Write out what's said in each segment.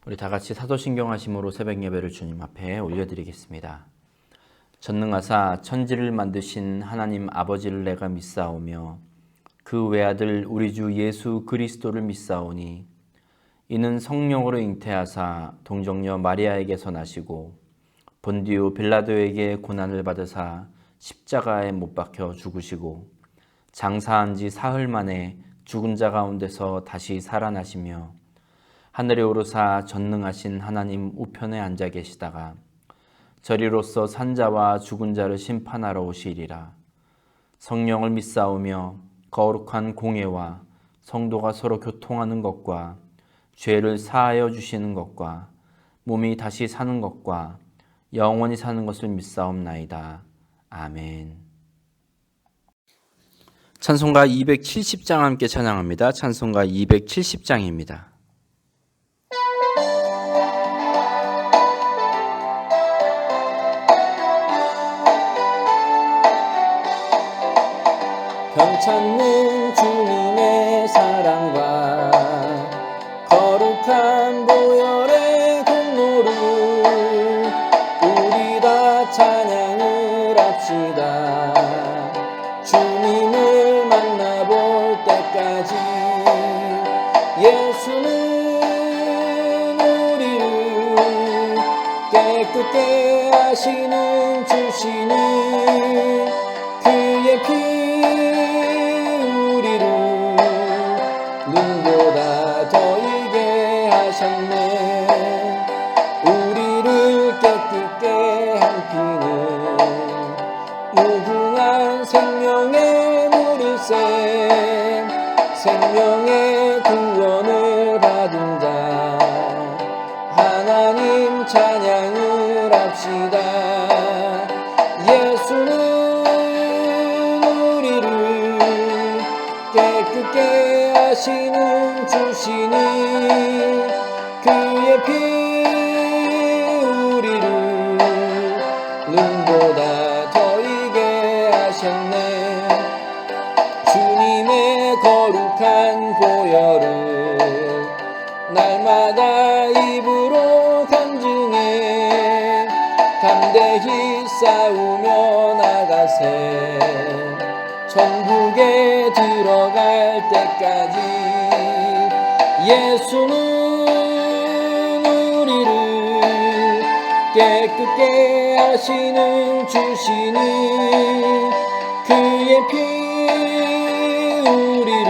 우리 다 같이 사도신경 하심으로 새벽 예배를 주님 앞에 올려드리겠습니다. 전능하사 천지를 만드신 하나님 아버지를 내가 믿사오며 그 외아들 우리 주 예수 그리스도를 믿사오니 이는 성령으로 잉태하사 동정녀 마리아에게서 나시고 본디오 빌라도에게 고난을 받으사 십자가에 못 박혀 죽으시고 장사한 지 사흘 만에 죽은 자 가운데서 다시 살아나시며 하늘에 오르사 전능하신 하나님 우편에 앉아 계시다가 저리로서 산자와 죽은 자를 심판하러 오시리라. 성령을 믿사오며 거룩한 공예와 성도가 서로 교통하는 것과 죄를 사하여 주시는 것과 몸이 다시 사는 것과 영원히 사는 것을 믿사옵나이다. 아멘. 찬송가 270장 함께 찬양합니다. 찬송가 270장입니다. 변찮는 주님의 사랑과 거룩한 보혈의 공로를 우리 다 찬양을 합시다. 주님을 만나볼 때까지 예수는 우리를 깨끗게 하시는 주시는 그의 피 눈보다 더 이게 하셨네. 우리를 깨끗게 한 피는 무궁한 생명의 물일세. 생명의 구원을 받은 자 하나님 찬양을 합시다. 예수는 우리를 깨끗게 하시는 주시는 그의 피 우리를 눈보다 더 이게 하셨네. 주님의 거룩한 보혈을 날마다 입으로 간증해 담대히 싸우며 나가세. 천국에 들어갈 때까지 예수는 우리를 깨끗게 하시는 주시는 그의 피 우리를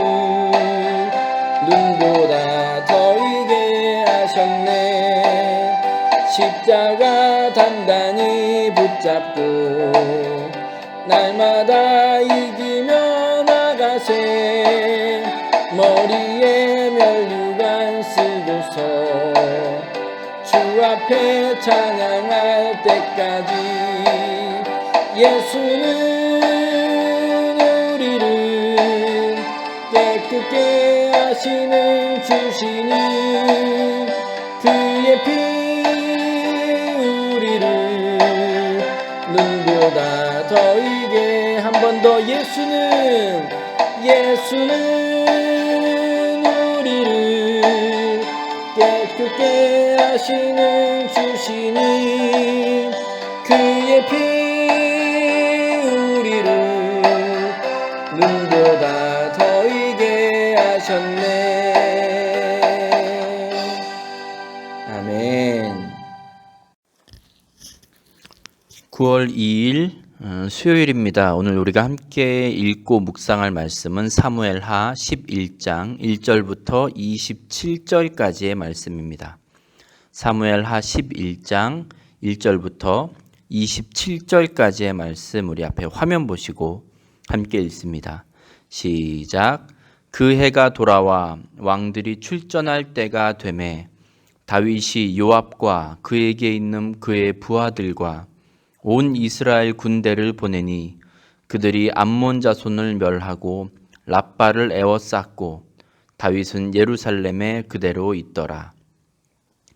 눈보다 더 이게 하셨네. 십자가 단단히 붙잡고 날마다 이기며 나가세. 머리에 면류관 쓰고서 주 앞에 찬양할 때까지 예수는 우리를 깨끗게 하시는 주시는 그의 피 우리를 눈보다 더 이게 한 번 더 예수는 우리를 깨끗게 하시는 주시는 그의 피 우리를 눈보다 더 이게 하셨네. 아멘. 9월 2일 수요일입니다. 오늘 우리가 함께 읽고 묵상할 말씀은 사무엘하 11장 1절부터 27절까지의 말씀입니다. 사무엘하 11장 1절부터 27절까지의 말씀 우리 앞에 화면 보시고 함께 읽습니다. 시작. 그 해가 돌아와 왕들이 출전할 때가 되매 다윗이 요압과 그에게 있는 그의 부하들과 온 이스라엘 군대를 보내니 그들이 암몬 자손을 멸하고 랍바를 에워쌌고 다윗은 예루살렘에 그대로 있더라.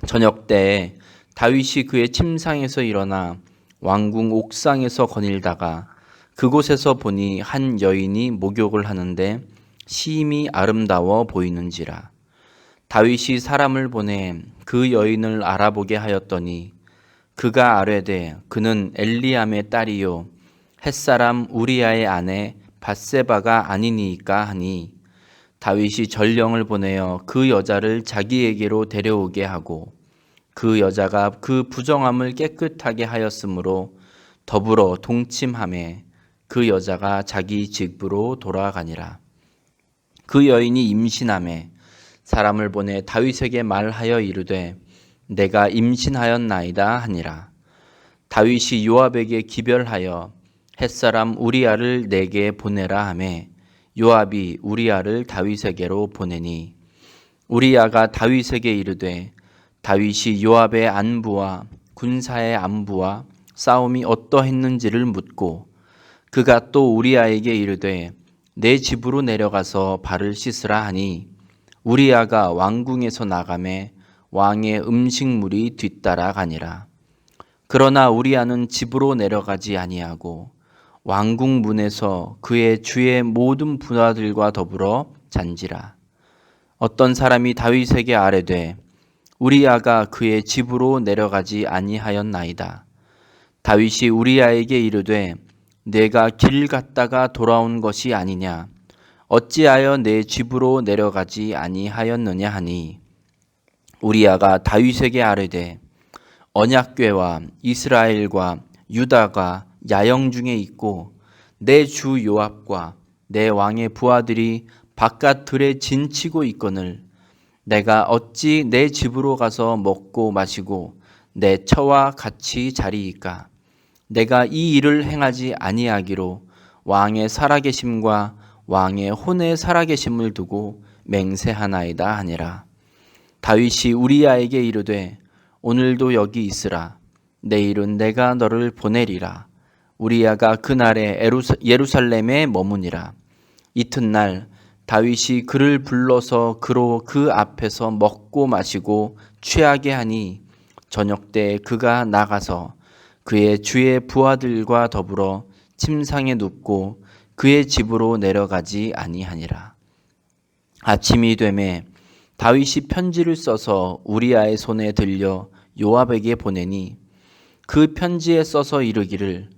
저녁 때에 다윗이 그의 침상에서 일어나 왕궁 옥상에서 거닐다가 그곳에서 보니 한 여인이 목욕을 하는데 심히 아름다워 보이는지라. 다윗이 사람을 보내 그 여인을 알아보게 하였더니 그가 아뢰되 그는 엘리암의 딸이요 햇사람 우리아의 아내 밧세바가 아니니이까 하니 다윗이 전령을 보내어 그 여자를 자기에게로 데려오게 하고 그 여자가 그 부정함을 깨끗하게 하였으므로 더불어 동침하매 그 여자가 자기 집으로 돌아가니라. 그 여인이 임신하매 사람을 보내 다윗에게 말하여 이르되 내가 임신하였나이다 하니라. 다윗이 요압에게 기별하여 햇사람 우리아를 내게 보내라 하매 요압이 우리아를 다윗에게로 보내니 우리아가 다윗에게 이르되 다윗이 요압의 안부와 군사의 안부와 싸움이 어떠했는지를 묻고 그가 또 우리아에게 이르되 내 집으로 내려가서 발을 씻으라 하니 우리아가 왕궁에서 나가매 왕의 음식물이 뒤따라가니라. 그러나 우리아는 집으로 내려가지 아니하고 왕궁 문에서 그의 주의 모든 부하들과 더불어 잔지라. 어떤 사람이 다윗에게 아뢰되 우리아가 그의 집으로 내려가지 아니하였나이다. 다윗이 우리아에게 이르되 내가 길 갔다가 돌아온 것이 아니냐 어찌하여 내 집으로 내려가지 아니하였느냐 하니 우리아가 다윗에게 아뢰되 언약궤와 이스라엘과 유다가 야영 중에 있고 내 주 요압과 내 왕의 부하들이 바깥 들에 진치고 있거늘 내가 어찌 내 집으로 가서 먹고 마시고 내 처와 같이 자리이까. 내가 이 일을 행하지 아니하기로 왕의 살아계심과 왕의 혼의 살아계심을 두고 맹세하나이다 하니라. 다윗이 우리아에게 이르되 오늘도 여기 있으라. 내일은 내가 너를 보내리라. 우리아가 그날에 예루살렘에 머무니라. 이튿날 다윗이 그를 불러서 그로 그 앞에서 먹고 마시고 취하게 하니 저녁 때 그가 나가서 그의 주의 부하들과 더불어 침상에 눕고 그의 집으로 내려가지 아니하니라. 아침이 되매 다윗이 편지를 써서 우리아의 손에 들려 요압에게 보내니 그 편지에 써서 이르기를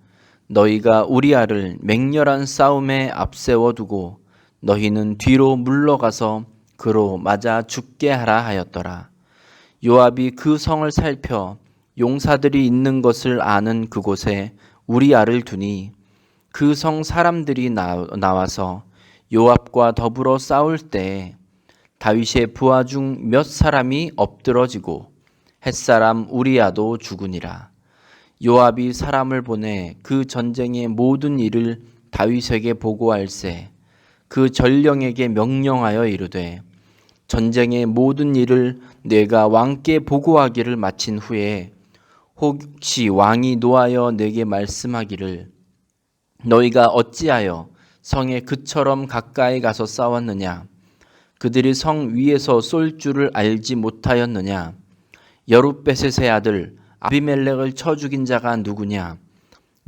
너희가 우리아를 맹렬한 싸움에 앞세워 두고 너희는 뒤로 물러가서 그로 맞아 죽게 하라 하였더라. 요압이 그 성을 살펴 용사들이 있는 것을 아는 그곳에 우리아를 두니 그 성 사람들이 나와서 요압과 더불어 싸울 때 다윗의 부하 중 몇 사람이 엎드러지고 햇사람 우리아도 죽으니라. 요압이 사람을 보내 그 전쟁의 모든 일을 다윗에게 보고할세 그 전령에게 명령하여 이르되 전쟁의 모든 일을 내가 왕께 보고하기를 마친 후에 혹시 왕이 노하여 내게 말씀하기를 너희가 어찌하여 성에 그처럼 가까이 가서 싸웠느냐 그들이 성 위에서 쏠 줄을 알지 못하였느냐 여룻베셋의 아들 아비멜렉을 쳐 죽인 자가 누구냐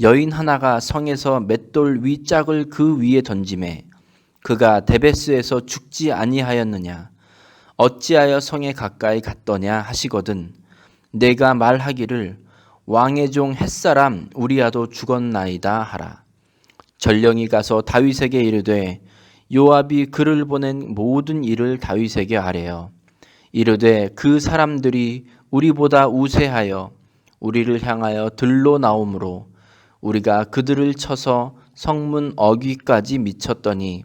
여인 하나가 성에서 맷돌 윗짝을 그 위에 던지매 그가 데베스에서 죽지 아니하였느냐 어찌하여 성에 가까이 갔더냐 하시거든 내가 말하기를 왕의 종 햇사람 우리아도 죽었나이다 하라. 전령이 가서 다윗에게 이르되 요압이 그를 보낸 모든 일을 다윗에게 아뢰어 이르되 그 사람들이 우리보다 우세하여 우리를 향하여 들로 나오므로 우리가 그들을 쳐서 성문 어귀까지 미쳤더니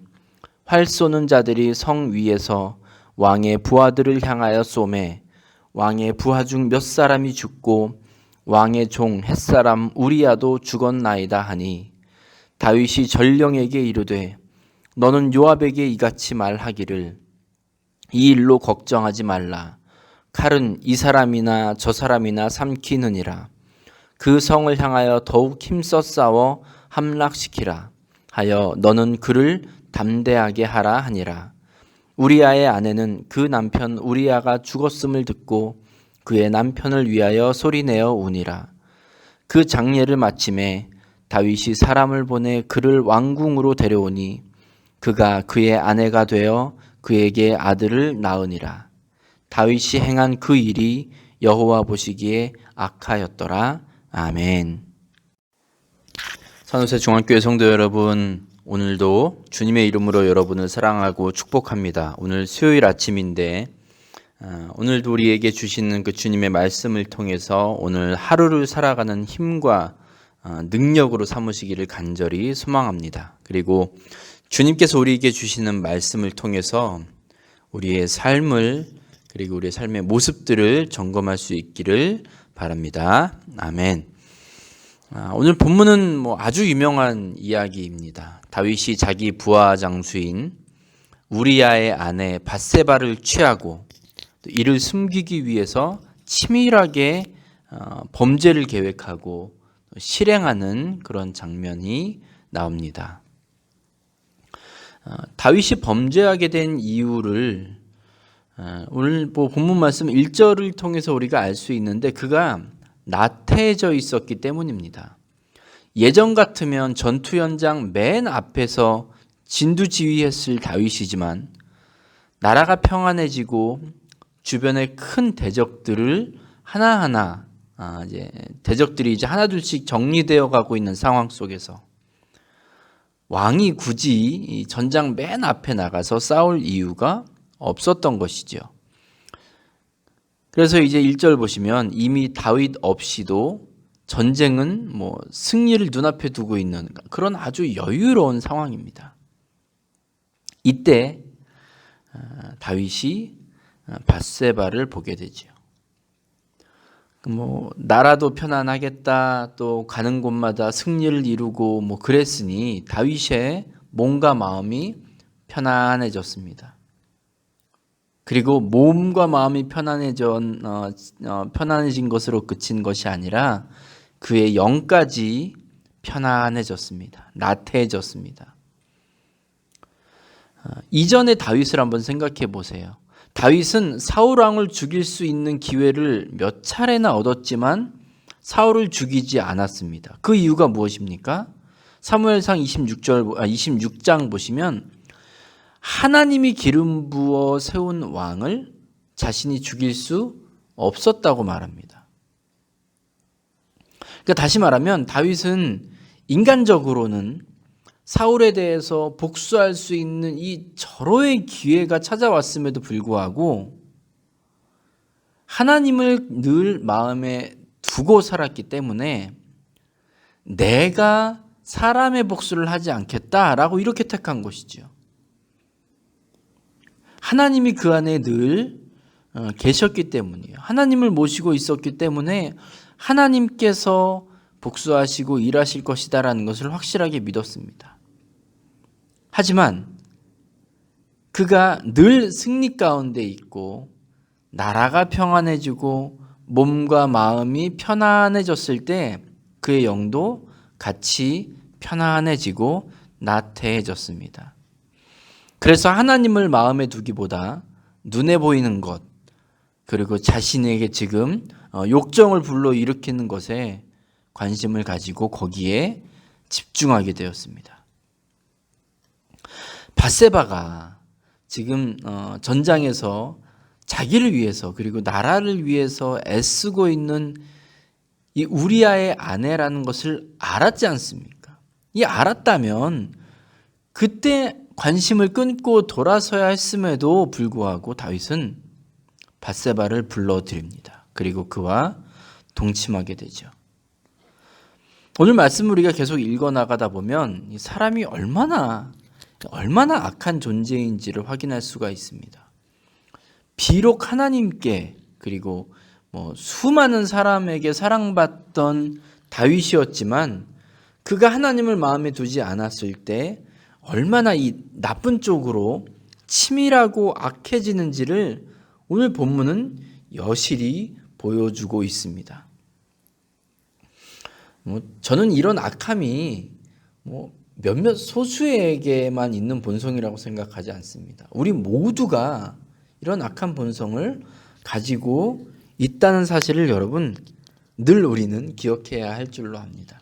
활 쏘는 자들이 성 위에서 왕의 부하들을 향하여 쏘매 왕의 부하 중 몇 사람이 죽고 왕의 종 햇사람 우리아도 죽었나이다 하니 다윗이 전령에게 이르되 너는 요압에게 이같이 말하기를 이 일로 걱정하지 말라. 칼은 이 사람이나 저 사람이나 삼키느니라. 그 성을 향하여 더욱 힘써 싸워 함락시키라 하여 너는 그를 담대하게 하라 하니라. 우리아의 아내는 그 남편 우리아가 죽었음을 듣고 그의 남편을 위하여 소리내어 우니라. 그 장례를 마침에 다윗이 사람을 보내 그를 왕궁으로 데려오니 그가 그의 아내가 되어 그에게 아들을 낳으니라. 다윗이 행한 그 일이 여호와 보시기에 악하였더라. 아멘. 산호세 중앙교회 성도 여러분, 오늘도 주님의 이름으로 여러분을 사랑하고 축복합니다. 오늘 수요일 아침인데 오늘도 우리에게 주시는 그 주님의 말씀을 통해서 오늘 하루를 살아가는 힘과 능력으로 삼으시기를 간절히 소망합니다. 그리고 주님께서 우리에게 주시는 말씀을 통해서 우리의 삶을 그리고 우리의 삶의 모습들을 점검할 수 있기를 바랍니다. 아멘. 오늘 본문은 아주 유명한 이야기입니다. 다윗이 자기 부하 장수인 우리야의 아내 밧세바를 취하고 이를 숨기기 위해서 치밀하게 범죄를 계획하고 실행하는 그런 장면이 나옵니다. 다윗이 범죄하게 된 이유를 오늘 본문 말씀 1절을 통해서 우리가 알 수 있는데 그가 나태해져 있었기 때문입니다. 예전 같으면 전투 현장 맨 앞에서 진두지휘했을 다윗이지만 나라가 평안해지고 주변의 큰 대적들을 하나하나 대적들이 이제 하나둘씩 정리되어 가고 있는 상황 속에서 왕이 굳이 전장 맨 앞에 나가서 싸울 이유가 없었던 것이죠. 그래서 이제 1절 보시면 이미 다윗 없이도 전쟁은 승리를 눈앞에 두고 있는 그런 아주 여유로운 상황입니다. 이때 다윗이 밧세바를 보게 되죠. 나라도 편안하겠다, 또 가는 곳마다 승리를 이루고 그랬으니 다윗의 몸과 마음이 편안해졌습니다. 그리고 몸과 마음이 편안해진 것으로 그친 것이 아니라 그의 영까지 편안해졌습니다. 나태해졌습니다. 이전의 다윗을 한번 생각해 보세요. 다윗은 사울 왕을 죽일 수 있는 기회를 몇 차례나 얻었지만 사울을 죽이지 않았습니다. 그 이유가 무엇입니까? 사무엘상 26장 보시면 하나님이 기름 부어 세운 왕을 자신이 죽일 수 없었다고 말합니다. 그러니까 다시 말하면 다윗은 인간적으로는 사울에 대해서 복수할 수 있는 이 절호의 기회가 찾아왔음에도 불구하고 하나님을 늘 마음에 두고 살았기 때문에 내가 사람의 복수를 하지 않겠다라고 이렇게 택한 것이죠. 하나님이 그 안에 늘 계셨기 때문이에요. 하나님을 모시고 있었기 때문에 하나님께서 복수하시고 일하실 것이다라는 것을 확실하게 믿었습니다. 하지만 그가 늘 승리 가운데 있고 나라가 평안해지고 몸과 마음이 편안해졌을 때 그의 영도 같이 편안해지고 나태해졌습니다. 그래서 하나님을 마음에 두기보다 눈에 보이는 것 그리고 자신에게 지금 욕정을 불러일으키는 것에 관심을 가지고 거기에 집중하게 되었습니다. 밧세바가 지금 전장에서 자기를 위해서 그리고 나라를 위해서 애쓰고 있는 이 우리야의 아내라는 것을 알았지 않습니까? 이 알았다면 그때 관심을 끊고 돌아서야 했음에도 불구하고 다윗은 밧세바를 불러들입니다. 그리고 그와 동침하게 되죠. 오늘 말씀을 우리가 계속 읽어나가다 보면 이 사람이 얼마나 악한 존재인지를 확인할 수가 있습니다. 비록 하나님께 그리고 수많은 사람에게 사랑받던 다윗이었지만 그가 하나님을 마음에 두지 않았을 때 얼마나 이 나쁜 쪽으로 치밀하고 악해지는지를 오늘 본문은 여실히 보여주고 있습니다. 저는 이런 악함이 몇몇 소수에게만 있는 본성이라고 생각하지 않습니다. 우리 모두가 이런 악한 본성을 가지고 있다는 사실을 여러분 늘 우리는 기억해야 할 줄로 압니다.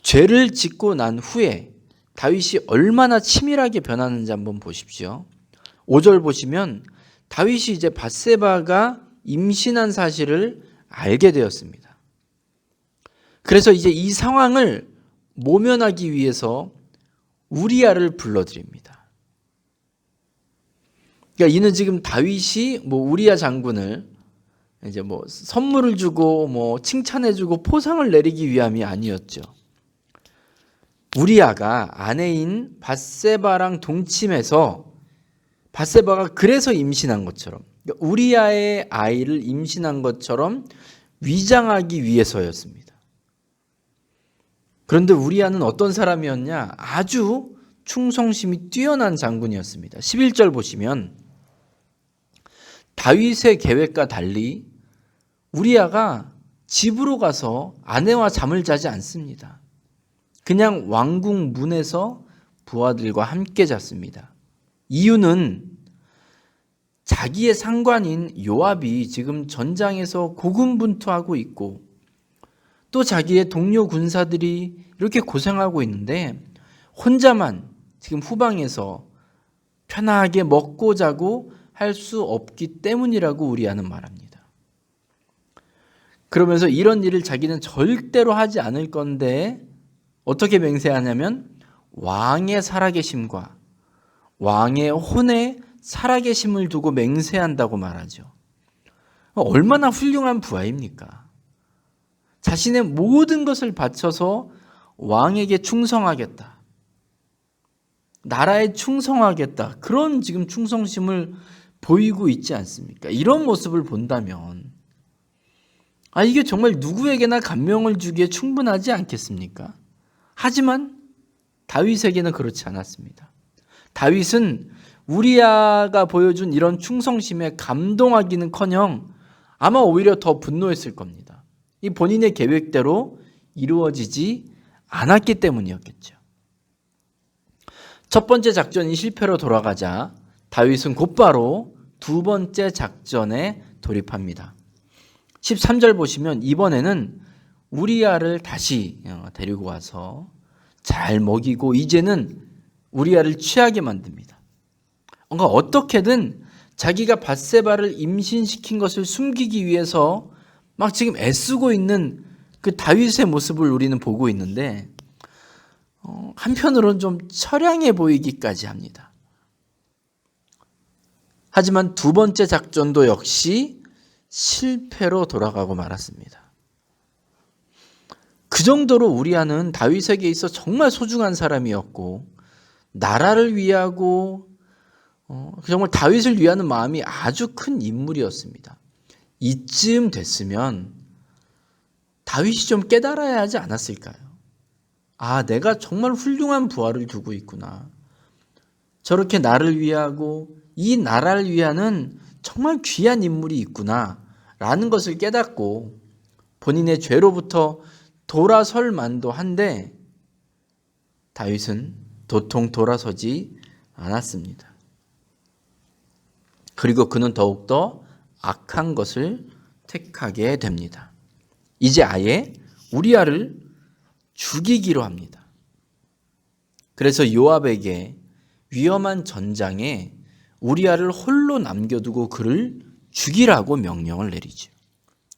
죄를 짓고 난 후에 다윗이 얼마나 치밀하게 변하는지 한번 보십시오. 5절 보시면 다윗이 이제 밧세바가 임신한 사실을 알게 되었습니다. 그래서 이제 이 상황을 모면하기 위해서 우리아를 불러들입니다. 그러니까 이는 지금 다윗이 우리아 장군을 이제 선물을 주고 칭찬해주고 포상을 내리기 위함이 아니었죠. 우리아가 아내인 밧세바랑 동침해서 밧세바가 그래서 임신한 것처럼, 그러니까 우리아의 아이를 임신한 것처럼 위장하기 위해서였습니다. 그런데 우리아는 어떤 사람이었냐? 아주 충성심이 뛰어난 장군이었습니다. 11절 보시면 다윗의 계획과 달리 우리아가 집으로 가서 아내와 잠을 자지 않습니다. 그냥 왕궁 문에서 부하들과 함께 잤습니다. 이유는 자기의 상관인 요압이 지금 전장에서 고군분투하고 있고 또 자기의 동료 군사들이 이렇게 고생하고 있는데 혼자만 지금 후방에서 편하게 먹고 자고 할 수 없기 때문이라고 우리아는 말합니다. 그러면서 이런 일을 자기는 절대로 하지 않을 건데 어떻게 맹세하냐면 왕의 살아계심과 왕의 혼의 살아계심을 두고 맹세한다고 말하죠. 얼마나 훌륭한 부하입니까? 자신의 모든 것을 바쳐서 왕에게 충성하겠다. 나라에 충성하겠다. 그런 지금 충성심을 보이고 있지 않습니까? 이런 모습을 본다면 이게 정말 누구에게나 감명을 주기에 충분하지 않겠습니까? 하지만 다윗에게는 그렇지 않았습니다. 다윗은 우리아가 보여준 이런 충성심에 감동하기는커녕 아마 오히려 더 분노했을 겁니다. 이 본인의 계획대로 이루어지지 않았기 때문이었겠죠. 첫 번째 작전이 실패로 돌아가자 다윗은 곧바로 두 번째 작전에 돌입합니다. 13절 보시면 이번에는 우리아를 다시 데리고 와서 잘 먹이고 이제는 우리아를 취하게 만듭니다. 뭔가 어떻게든 자기가 밧세바를 임신시킨 것을 숨기기 위해서 막 지금 애쓰고 있는 그 다윗의 모습을 우리는 보고 있는데 한편으로는 좀 처량해 보이기까지 합니다. 하지만 두 번째 작전도 역시 실패로 돌아가고 말았습니다. 그 정도로 우리아는 다윗에게 있어 정말 소중한 사람이었고 나라를 위하고 정말 다윗을 위하는 마음이 아주 큰 인물이었습니다. 이쯤 됐으면 다윗이 좀 깨달아야 하지 않았을까요? 내가 정말 훌륭한 부하를 두고 있구나. 저렇게 나를 위하고 이 나라를 위하는 정말 귀한 인물이 있구나 라는 것을 깨닫고 본인의 죄로부터 돌아설 만도 한데 다윗은 도통 돌아서지 않았습니다. 그리고 그는 더욱더 악한 것을 택하게 됩니다. 이제 아예 우리아를 죽이기로 합니다. 그래서 요압에게 위험한 전장에 우리아를 홀로 남겨두고 그를 죽이라고 명령을 내리죠.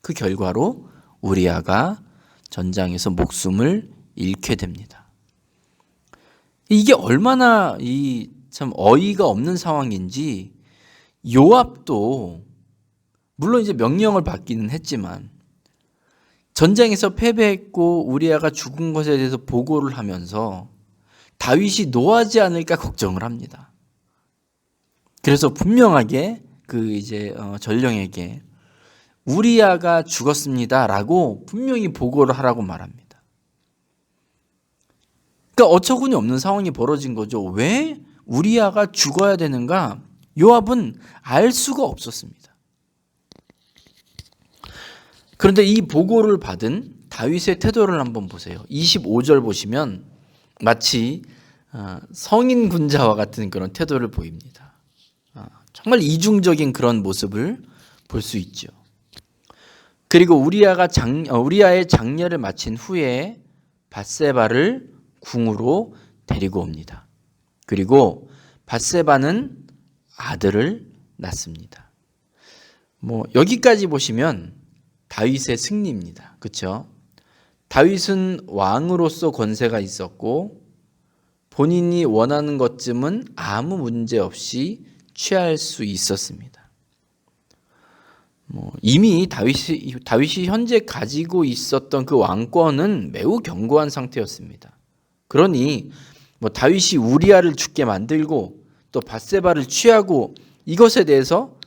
그 결과로 우리아가 전장에서 목숨을 잃게 됩니다. 이게 얼마나 참 어이가 없는 상황인지 요압도 물론 이제 명령을 받기는 했지만 전쟁에서 패배했고 우리아가 죽은 것에 대해서 보고를 하면서 다윗이 노하지 않을까 걱정을 합니다. 그래서 분명하게 전령에게 우리아가 죽었습니다라고 분명히 보고를 하라고 말합니다. 그러니까 어처구니 없는 상황이 벌어진 거죠. 왜 우리아가 죽어야 되는가? 요압은 알 수가 없었습니다. 그런데 이 보고를 받은 다윗의 태도를 한번 보세요. 25절 보시면 마치 성인 군자와 같은 그런 태도를 보입니다. 정말 이중적인 그런 모습을 볼 수 있죠. 그리고 우리아의 장례를 마친 후에 밧세바를 궁으로 데리고 옵니다. 그리고 밧세바는 아들을 났습니다. 여기까지 보시면 다윗의 승리입니다. 그렇죠? 다윗은 왕으로서 권세가 있었고 본인이 원하는 것쯤은 아무 문제 없이 취할 수 있었습니다. 이미 다윗이 현재 가지고 있었던 그 왕권은 매우 견고한 상태였습니다. 그러니 다윗이 우리아를 죽게 만들고 또 밧세바를 취하고 이것에 대해서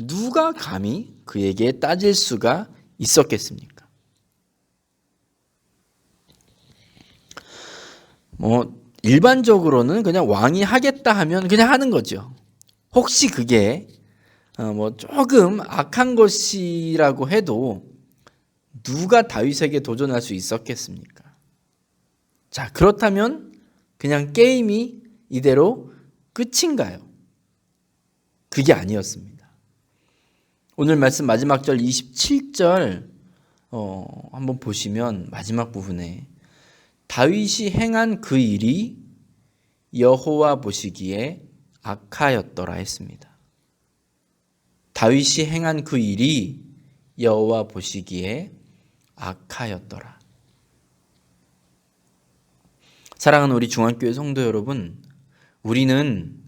누가 감히 그에게 따질 수가 있었겠습니까? 일반적으로는 그냥 왕이 하겠다 하면 그냥 하는 거죠. 혹시 그게 조금 악한 것이라고 해도 누가 다윗에게 도전할 수 있었겠습니까? 자, 그렇다면 그냥 게임이 이대로 끝인가요? 그게 아니었습니다. 오늘 말씀 마지막 절 27절 한번 보시면 마지막 부분에 다윗이 행한 그 일이 여호와 보시기에 악하였더라 했습니다. 다윗이 행한 그 일이 여호와 보시기에 악하였더라. 사랑하는 우리 중앙교회 성도 여러분, 우리는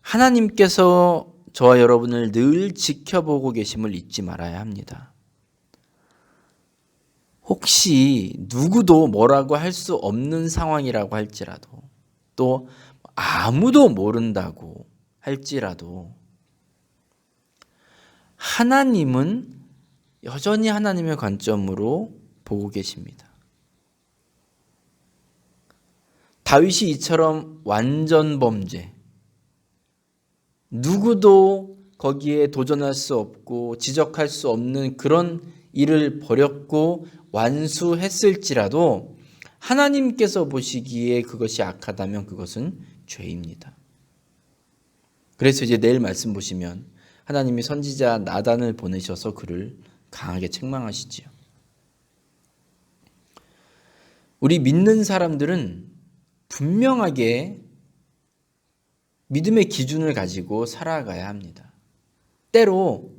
하나님께서 저와 여러분을 늘 지켜보고 계심을 잊지 말아야 합니다. 혹시 누구도 뭐라고 할 수 없는 상황이라고 할지라도 또 아무도 모른다고 할지라도 하나님은 여전히 하나님의 관점으로 보고 계십니다. 다윗이 이처럼 완전 범죄, 누구도 거기에 도전할 수 없고 지적할 수 없는 그런 일을 벌였고 완수했을지라도 하나님께서 보시기에 그것이 악하다면 그것은 죄입니다. 그래서 이제 내일 말씀 보시면 하나님이 선지자 나단을 보내셔서 그를 강하게 책망하시지요. 우리 믿는 사람들은 분명하게 믿음의 기준을 가지고 살아가야 합니다. 때로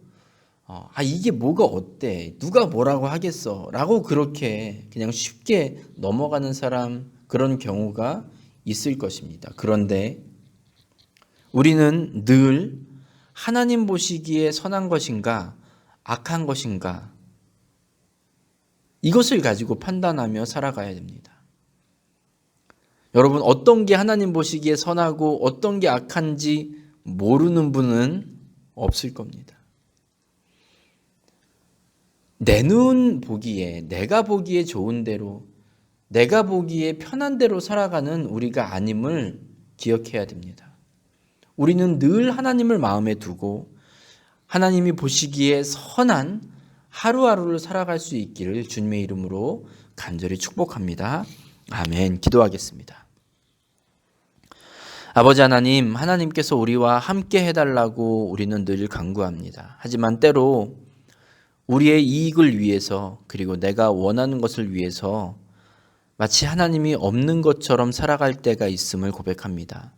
이게 뭐가 어때? 누가 뭐라고 하겠어? 라고 그렇게 그냥 쉽게 넘어가는 사람, 그런 경우가 있을 것입니다. 그런데 우리는 늘 하나님 보시기에 선한 것인가, 악한 것인가, 이것을 가지고 판단하며 살아가야 됩니다. 여러분, 어떤 게 하나님 보시기에 선하고 어떤 게 악한지 모르는 분은 없을 겁니다. 내 눈 보기에, 내가 보기에 좋은 대로, 내가 보기에 편한 대로 살아가는 우리가 아님을 기억해야 됩니다. 우리는 늘 하나님을 마음에 두고 하나님이 보시기에 선한 하루하루를 살아갈 수 있기를 주님의 이름으로 간절히 축복합니다. 아멘. 기도하겠습니다. 아버지 하나님, 하나님께서 우리와 함께 해달라고 우리는 늘 간구합니다. 하지만 때로 우리의 이익을 위해서, 그리고 내가 원하는 것을 위해서 마치 하나님이 없는 것처럼 살아갈 때가 있음을 고백합니다.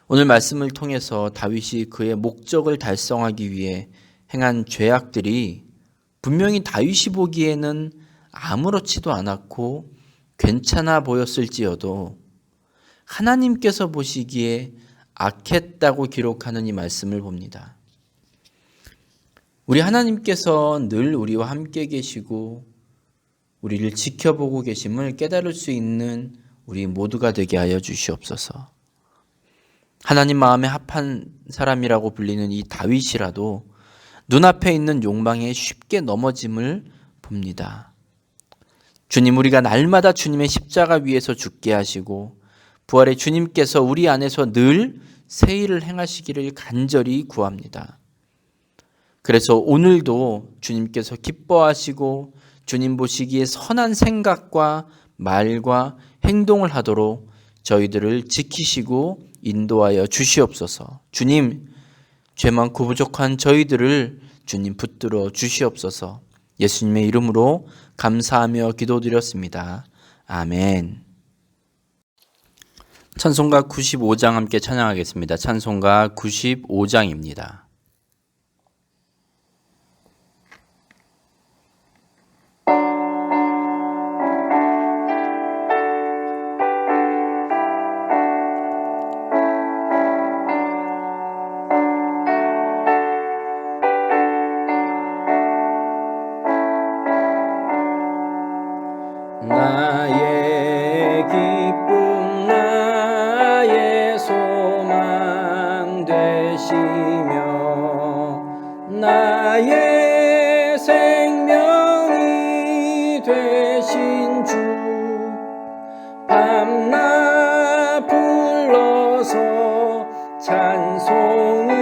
오늘 말씀을 통해서 다윗이 그의 목적을 달성하기 위해 행한 죄악들이 분명히 다윗이 보기에는 아무렇지도 않았고 괜찮아 보였을지어도 하나님께서 보시기에 악했다고 기록하는 이 말씀을 봅니다. 우리 하나님께서 늘 우리와 함께 계시고 우리를 지켜보고 계심을 깨달을 수 있는 우리 모두가 되게 하여 주시옵소서. 하나님 마음에 합한 사람이라고 불리는 이 다윗이라도 눈앞에 있는 욕망에 쉽게 넘어짐을 봅니다. 주님, 우리가 날마다 주님의 십자가 위에서 죽게 하시고 부활의 주님께서 우리 안에서 늘 새 일을 행하시기를 간절히 구합니다. 그래서 오늘도 주님께서 기뻐하시고 주님 보시기에 선한 생각과 말과 행동을 하도록 저희들을 지키시고 인도하여 주시옵소서. 주님, 죄 많고 부족한 저희들을 주님 붙들어 주시옵소서. 예수님의 이름으로 감사하며 기도드렸습니다. 아멘. 찬송가 95장 함께 찬양하겠습니다. 찬송가 95장입니다. 나의 생명이 되신 주 밤낮 불러서 찬송을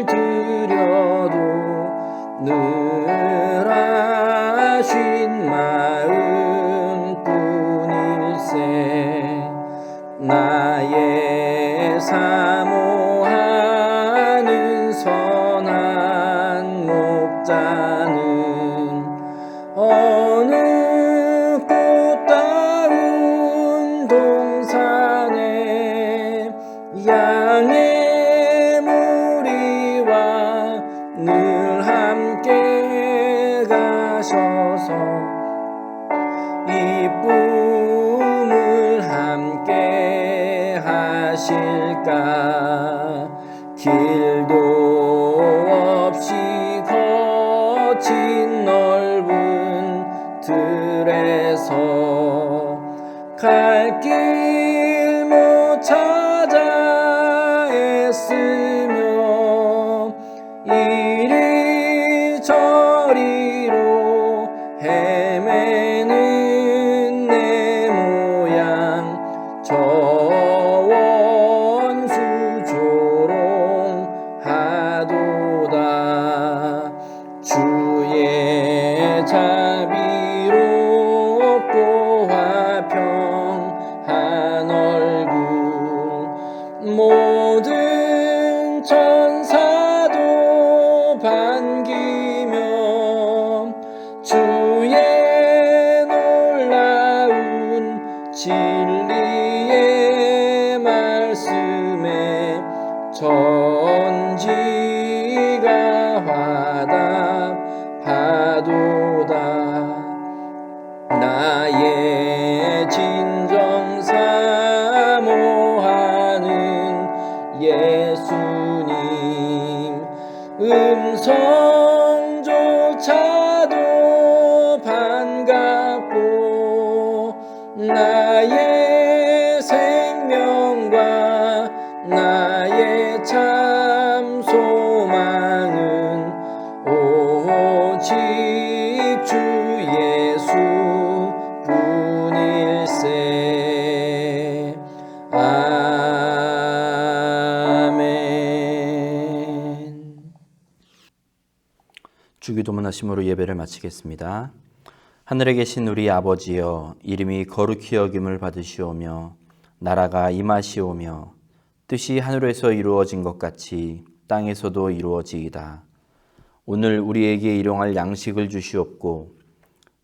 드려도 늘 아신 마음뿐일세 나의 사모하는 선한 목자는 어느 꽃다운 동산에 양의 무리와 늘 함께 가셔서 이쁨을 함께 하실까 길도 없이 거친 넓은 들에서 갈 길 못 찾아 애쓰며 이리저리로 헤매는 내 모양 저 원수 조롱하도다 주의 자비롭고 화평한 얼굴 모든 천사도 반기며 주의 놀라운 진리의 말씀에 전지가 화답하도다 나의 진정 사모하는 예수님 음성조차도 반갑고 나의 생명과 나의 참 소망은 오직 주 예수 뿐일세 아멘. 주기도문 하심으로 예배를 마치겠습니다. 하늘에 계신 우리 아버지여 이름이 거룩히 여김을 받으시오며 나라가 임하시오며 뜻이 하늘에서 이루어진 것 같이 땅에서도 이루어지이다. 오늘 우리에게 일용할 양식을 주시옵고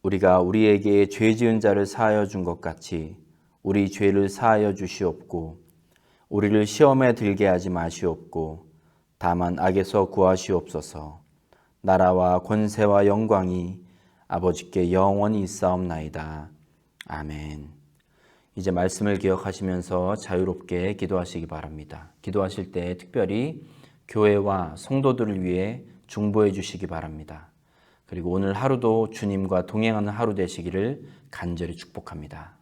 우리가 우리에게 죄 지은 자를 사하여 준 것 같이 우리 죄를 사하여 주시옵고 우리를 시험에 들게 하지 마시옵고 다만 악에서 구하시옵소서. 나라와 권세와 영광이 아버지께 영원히 있사옵나이다. 아멘. 이제 말씀을 기억하시면서 자유롭게 기도하시기 바랍니다. 기도하실 때 특별히 교회와 성도들을 위해 중보해 주시기 바랍니다. 그리고 오늘 하루도 주님과 동행하는 하루 되시기를 간절히 축복합니다.